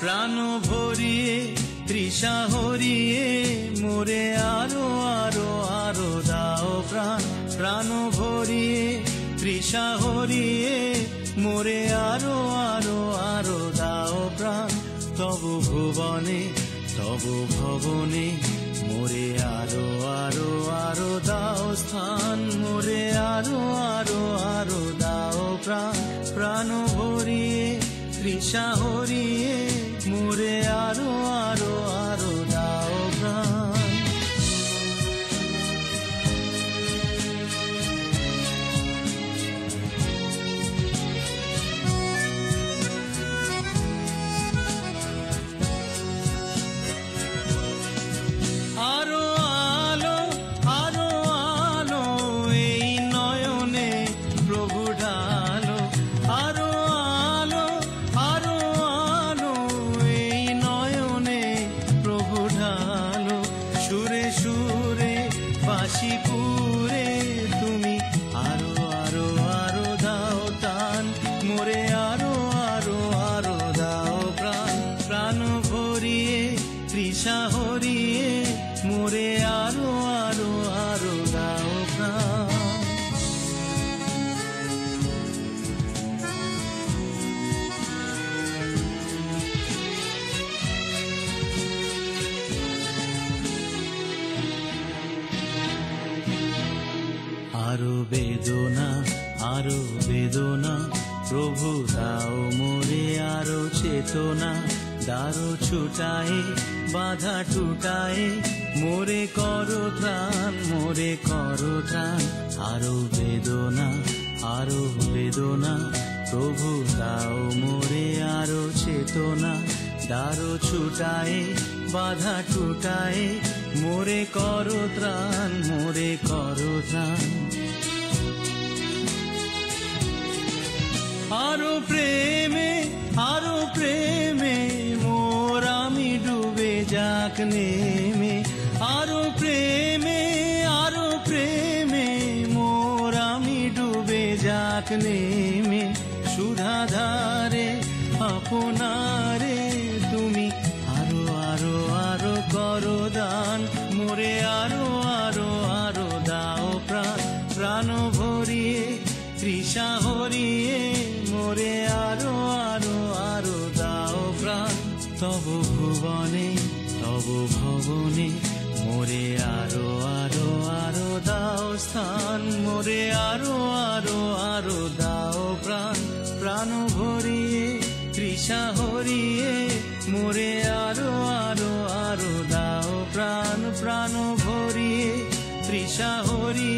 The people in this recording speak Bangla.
প্রাণ ভরিয়ে তৃষা হরিয়ে মোরে আরো আরো আরো দাও প্রাণ। প্রাণ ভরিয়ে তৃষা হরিয়ে মোরে আরো আরো আরো দাও প্রাণ। তবু ভুবনে তবু ভবনে মোরে আরো আরো আরো দাও স্থান। মোরে আরো আরো আরো দাও প্রাণ। প্রাণ ভরিয়ে তৃষা হরিয়ে মোরে আরো আরো আরো দাও প্রাণ। আরো আলো আরো আলো এই নয়নে প্রভু ঢালো। আরো আলো আরো আলো এই নয়নে প্রভু ঢালো। সুরে সুরে বাঁশি পুরে তুমি আরো আরো আরো দাও টান। মোরে আরো আরো আরো দাও প্রাণ। প্রাণ ভরিয়ে তৃষা হরিয়ে মোরে আরো আরো আরো দাও প্রাণ। আরো বেদনা আরো বেদনা প্রভু দাও মোরে আরো চেতনা। দারো ছুটায়ে বাধা টুটায়ে মোরে করো ত্রাণ। মোরে করো ত্রাণ। আরো বেদনা আরো বেদনা প্রভু দাও মোরে আরো চেতনা। দারো ছুটায়ে বাধা টুটায়ে মোরে করো ত্রাণ। মোরে করো ত্রাণ। আরো প্রেমে মোর আমি ডুবে যাক নেমে। আরো প্রেমে মোর আমি ডুবে যাক নেমে। সুধাধারে আপনারে তুমি আরো আরো আরো করো দান। মোরে আরো আরো আরো দাও প্রাণ। প্রাণ ভরিয়ে তৃষা হরিয়ে মোরে আরো আরো আরো দাও প্রাণ। তবু ভুবনে তবু ভবনে মোরে আরো আরো আরো দাও স্থান। মোরে আরো আরো আরো দাও প্রাণ। প্রাণ ভরিয়ে তৃষা হরিয়ে মোরে আরো আরো আরো দাও প্রাণ। প্রাণ ভরিয়ে তৃষা হরিয়ে